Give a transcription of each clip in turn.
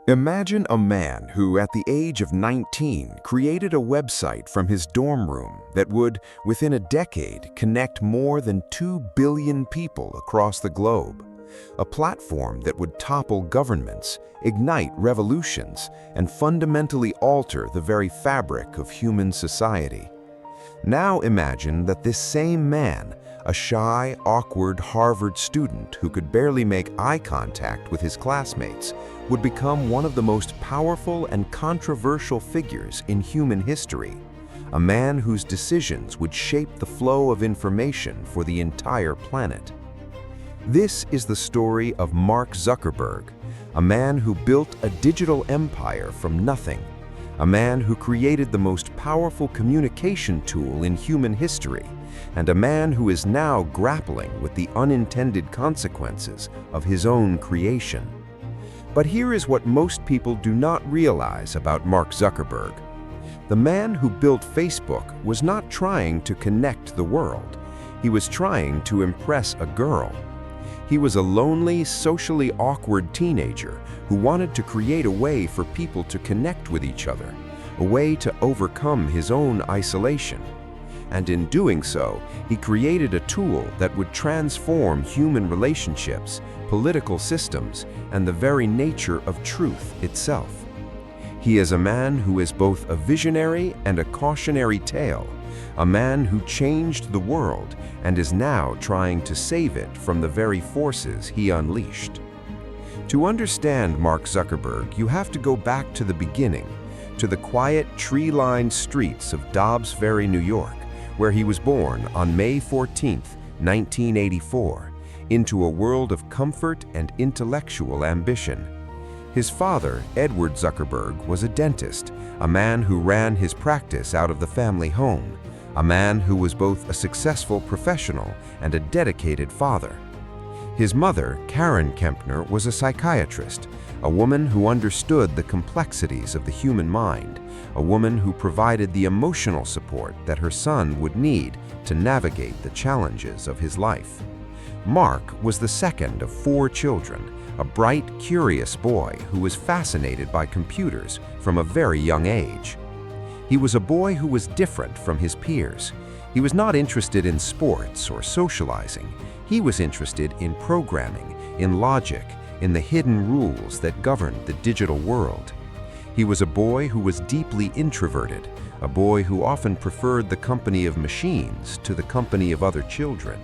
Imagine a man who, at the age of 19, created a website from his dorm room that would, within a decade, connect more than 2 billion people across the globe. A platform that would topple governments, ignite revolutions, and fundamentally alter the very fabric of human society. Now imagine that this same man, a shy, awkward Harvard student who could barely make eye contact with his classmates, would become one of the most powerful and controversial figures in human history. A man whose decisions would shape the flow of information for the entire planet. This is the story of Mark Zuckerberg, a man who built a digital empire from nothing, a man who created the most powerful communication tool in human history, and a man who is now grappling with the unintended consequences of his own creation. But here is what most people do not realize about Mark Zuckerberg. The man who built Facebook was not trying to connect the world. He was trying to impress a girl. He was a lonely, socially awkward teenager who wanted to create a way for people to connect with each other, a way to overcome his own isolation. And in doing so, he created a tool that would transform human relationships, political systems, and the very nature of truth itself. He is a man who is both a visionary and a cautionary tale, a man who changed the world and is now trying to save it from the very forces he unleashed. To understand Mark Zuckerberg, you have to go back to the beginning, to the quiet, tree-lined streets of Dobbs Ferry, New York, where he was born on May 14, 1984, into a world of comfort and intellectual ambition. His father, Edward Zuckerberg, was a dentist, a man who ran his practice out of the family home, a man who was both a successful professional and a dedicated father. His mother, Karen Kempner, was a psychiatrist, a woman who understood the complexities of the human mind, a woman who provided the emotional support that her son would need to navigate the challenges of his life. Mark was the second of 4 children, a bright, curious boy who was fascinated by computers from a very young age. He was a boy who was different from his peers. He was not interested in sports or socializing. He was interested in programming, in logic, in the hidden rules that governed the digital world. He was a boy who was deeply introverted, a boy who often preferred the company of machines to the company of other children.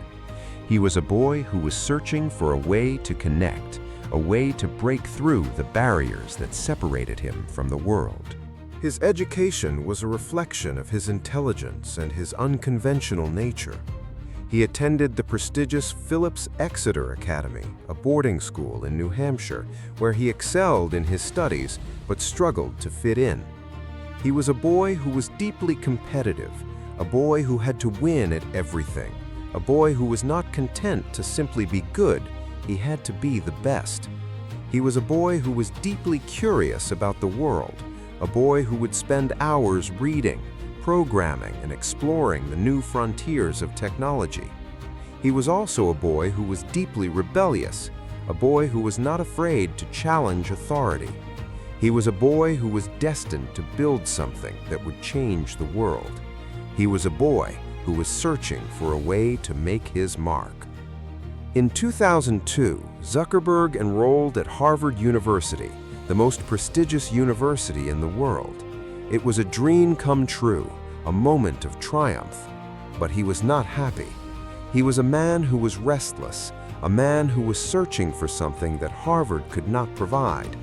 He was a boy who was searching for a way to connect, a way to break through the barriers that separated him from the world. His education was a reflection of his intelligence and his unconventional nature. He attended the prestigious Phillips Exeter Academy, a boarding school in New Hampshire, where he excelled in his studies but struggled to fit in. He was a boy who was deeply competitive, a boy who had to win at everything, a boy who was not content to simply be good, he had to be the best. He was a boy who was deeply curious about the world, a boy who would spend hours reading, programming, and exploring the new frontiers of technology. He was also a boy who was deeply rebellious, a boy who was not afraid to challenge authority. He was a boy who was destined to build something that would change the world. He was a boy who was searching for a way to make his mark. In 2002, Zuckerberg enrolled at Harvard University, the most prestigious university in the world. It was a dream come true, a moment of triumph. But he was not happy. He was a man who was restless, a man who was searching for something that Harvard could not provide.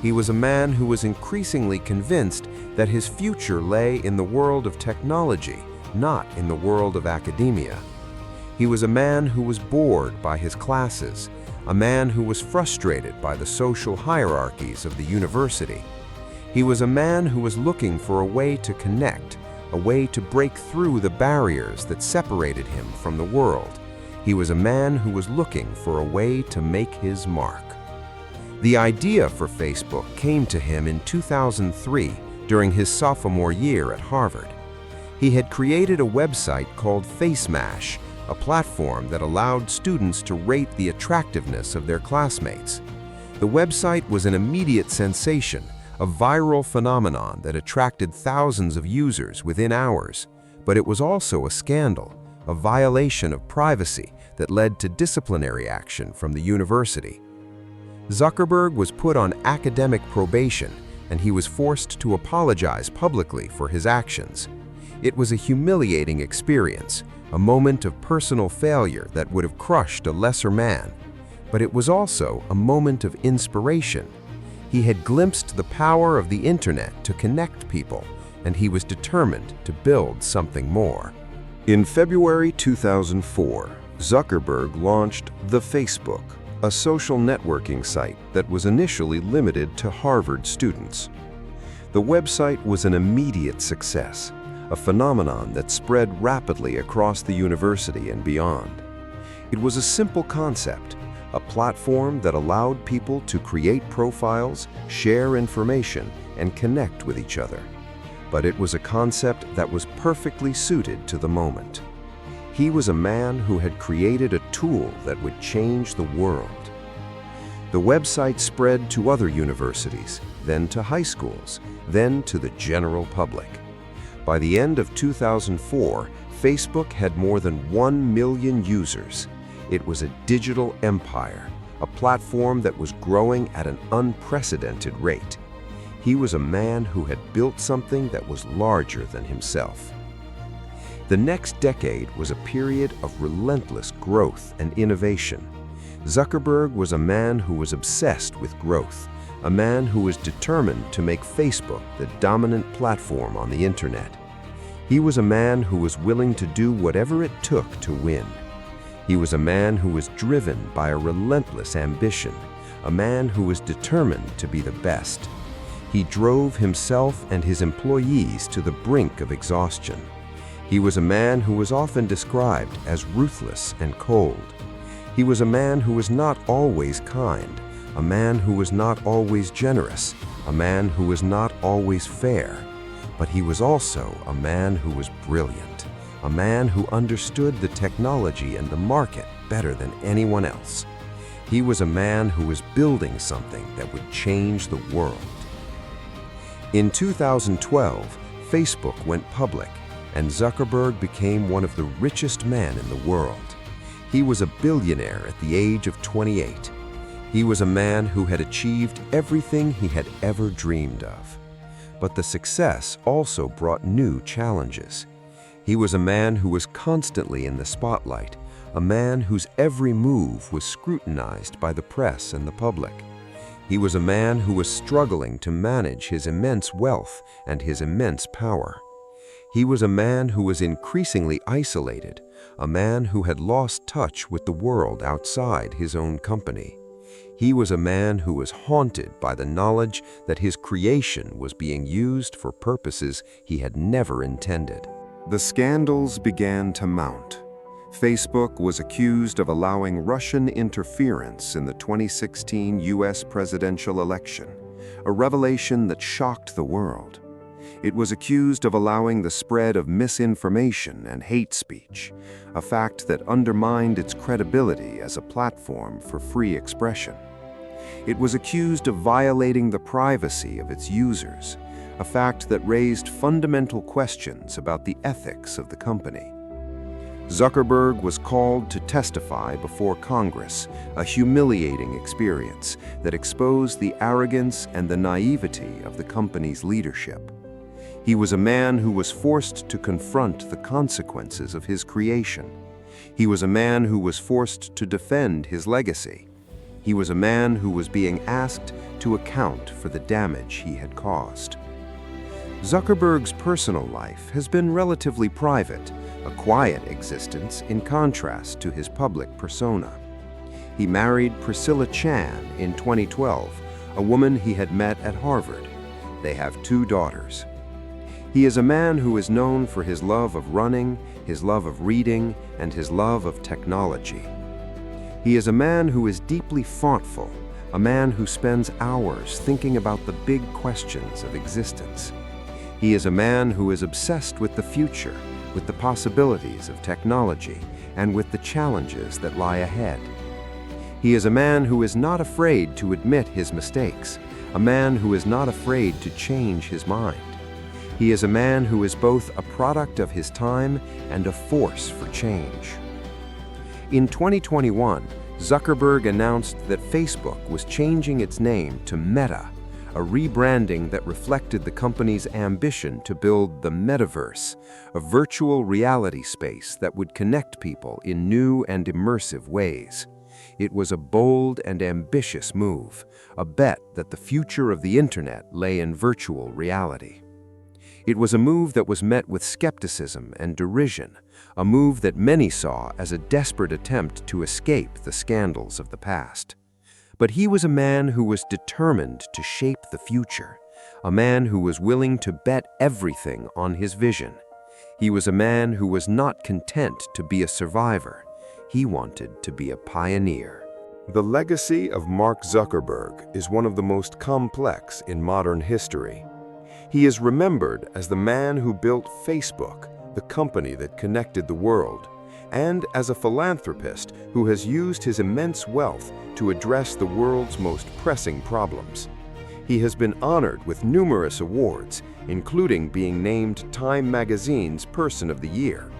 He was a man who was increasingly convinced that his future lay in the world of technology, not in the world of academia. He was a man who was bored by his classes, a man who was frustrated by the social hierarchies of the university. He was a man who was looking for a way to connect, a way to break through the barriers that separated him from the world. He was a man who was looking for a way to make his mark. The idea for Facebook came to him in 2003 during his sophomore year at Harvard. He had created a website called FaceMash, a platform that allowed students to rate the attractiveness of their classmates. The website was an immediate sensation, a viral phenomenon that attracted thousands of users within hours. But it was also a scandal, a violation of privacy that led to disciplinary action from the university. Zuckerberg was put on academic probation, and he was forced to apologize publicly for his actions. It was a humiliating experience, a moment of personal failure that would have crushed a lesser man. But it was also a moment of inspiration. He had glimpsed the power of the internet to connect people, and he was determined to build something more. In February 2004, Zuckerberg launched the Facebook, a social networking site that was initially limited to Harvard students. The website was an immediate success, a phenomenon that spread rapidly across the university and beyond. It was a simple concept, a platform that allowed people to create profiles, share information, and connect with each other. But it was a concept that was perfectly suited to the moment. He was a man who had created a tool that would change the world. The website spread to other universities, then to high schools, then to the general public. By the end of 2004, Facebook had more than 1 million users. It was a digital empire, a platform that was growing at an unprecedented rate. He was a man who had built something that was larger than himself. The next decade was a period of relentless growth and innovation. Zuckerberg was a man who was obsessed with growth, a man who was determined to make Facebook the dominant platform on the internet. He was a man who was willing to do whatever it took to win. He was a man who was driven by a relentless ambition, a man who was determined to be the best. He drove himself and his employees to the brink of exhaustion. He was a man who was often described as ruthless and cold. He was a man who was not always kind, a man who was not always generous, a man who was not always fair. But he was also a man who was brilliant, a man who understood the technology and the market better than anyone else. He was a man who was building something that would change the world. In 2012, Facebook went public, and Zuckerberg became one of the richest men in the world. He was a billionaire at the age of 28. He was a man who had achieved everything he had ever dreamed of. But the success also brought new challenges. He was a man who was constantly in the spotlight, a man whose every move was scrutinized by the press and the public. He was a man who was struggling to manage his immense wealth and his immense power. He was a man who was increasingly isolated, a man who had lost touch with the world outside his own company. He was a man who was haunted by the knowledge that his creation was being used for purposes he had never intended. The scandals began to mount. Facebook was accused of allowing Russian interference in the 2016 US presidential election, a revelation that shocked the world. It was accused of allowing the spread of misinformation and hate speech, a fact that undermined its credibility as a platform for free expression. It was accused of violating the privacy of its users, a fact that raised fundamental questions about the ethics of the company. Zuckerberg was called to testify before Congress, a humiliating experience that exposed the arrogance and the naivety of the company's leadership. He was a man who was forced to confront the consequences of his creation. He was a man who was forced to defend his legacy. He was a man who was being asked to account for the damage he had caused. Zuckerberg's personal life has been relatively private, a quiet existence in contrast to his public persona. He married Priscilla Chan in 2012, a woman he had met at Harvard. They have 2 daughters. He is a man who is known for his love of running, his love of reading, and his love of technology. He is a man who is deeply thoughtful, a man who spends hours thinking about the big questions of existence. He is a man who is obsessed with the future, with the possibilities of technology, and with the challenges that lie ahead. He is a man who is not afraid to admit his mistakes, a man who is not afraid to change his mind. He is a man who is both a product of his time and a force for change. In 2021, Zuckerberg announced that Facebook was changing its name to Meta, a rebranding that reflected the company's ambition to build the metaverse, a virtual reality space that would connect people in new and immersive ways. It was a bold and ambitious move, a bet that the future of the internet lay in virtual reality. It was a move that was met with skepticism and derision, a move that many saw as a desperate attempt to escape the scandals of the past. But he was a man who was determined to shape the future, a man who was willing to bet everything on his vision. He was a man who was not content to be a survivor. He wanted to be a pioneer. The legacy of Mark Zuckerberg is one of the most complex in modern history. He is remembered as the man who built Facebook, the company that connected the world, and as a philanthropist who has used his immense wealth to address the world's most pressing problems. He has been honored with numerous awards, including being named Time magazine's Person of the Year.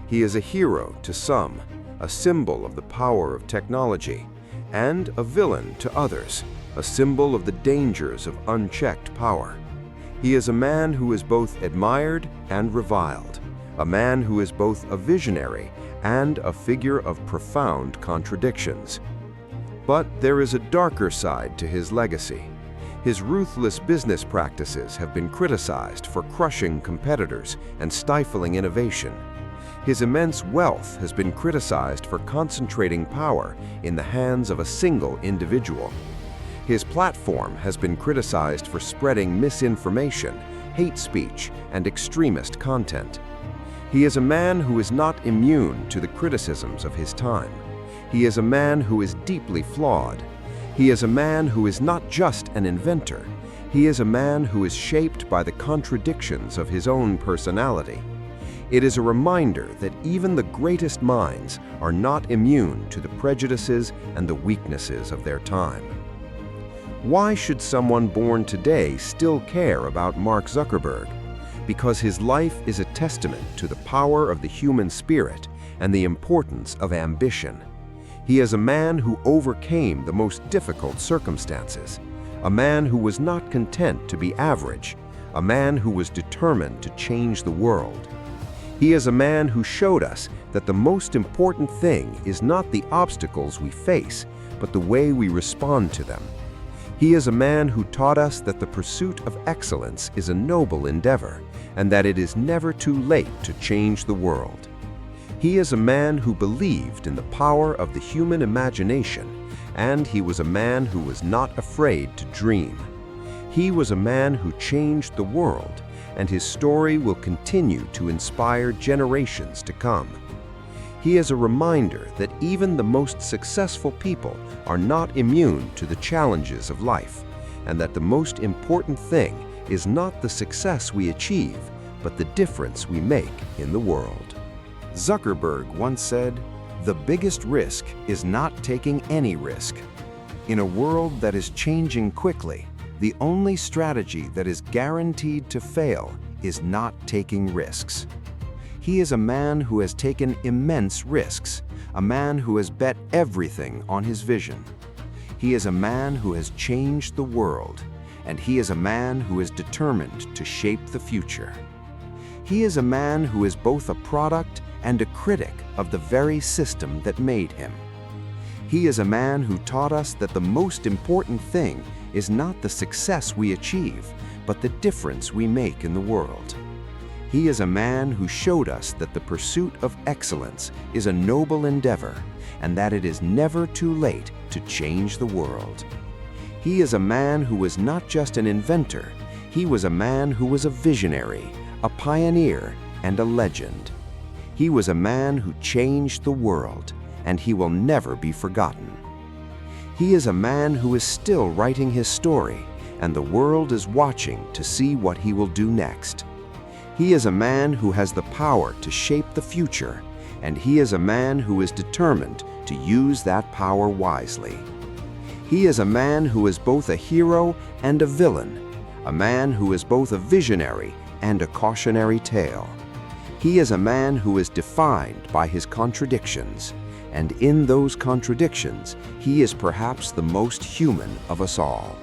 He is a hero to some, a symbol of the power of technology, and a villain to others, a symbol of the dangers of unchecked power. He is a man who is both admired and reviled, a man who is both a visionary and a figure of profound contradictions. But there is a darker side to his legacy. His ruthless business practices have been criticized for crushing competitors and stifling innovation. His immense wealth has been criticized for concentrating power in the hands of a single individual. His platform has been criticized for spreading misinformation, hate speech, and extremist content. He is a man who is not immune to the criticisms of his time. He is a man who is deeply flawed. He is a man who is not just an inventor. He is a man who is shaped by the contradictions of his own personality. It is a reminder that even the greatest minds are not immune to the prejudices and the weaknesses of their time. Why should someone born today still care about Mark Zuckerberg? Because his life is a testament to the power of the human spirit and the importance of ambition. He is a man who overcame the most difficult circumstances, a man who was not content to be average, a man who was determined to change the world. He is a man who showed us that the most important thing is not the obstacles we face, but the way we respond to them. He is a man who taught us that the pursuit of excellence is a noble endeavor, and that it is never too late to change the world. He is a man who believed in the power of the human imagination, and he was a man who was not afraid to dream. He was a man who changed the world, and his story will continue to inspire generations to come. He is a reminder that even the most successful people are not immune to the challenges of life, and that the most important thing is not the success we achieve, but the difference we make in the world. Zuckerberg once said, "The biggest risk is not taking any risk." In a world that is changing quickly, the only strategy that is guaranteed to fail is not taking risks. He is a man who has taken immense risks, a man who has bet everything on his vision. He is a man who has changed the world, and he is a man who is determined to shape the future. He is a man who is both a product and a critic of the very system that made him. He is a man who taught us that the most important thing is not the success we achieve, but the difference we make in the world. He is a man who showed us that the pursuit of excellence is a noble endeavor, and that it is never too late to change the world. He is a man who was not just an inventor, he was a man who was a visionary, a pioneer, and a legend. He was a man who changed the world, and he will never be forgotten. He is a man who is still writing his story, and the world is watching to see what he will do next. He is a man who has the power to shape the future, and he is a man who is determined to use that power wisely. He is a man who is both a hero and a villain, a man who is both a visionary and a cautionary tale. He is a man who is defined by his contradictions, and in those contradictions, he is perhaps the most human of us all.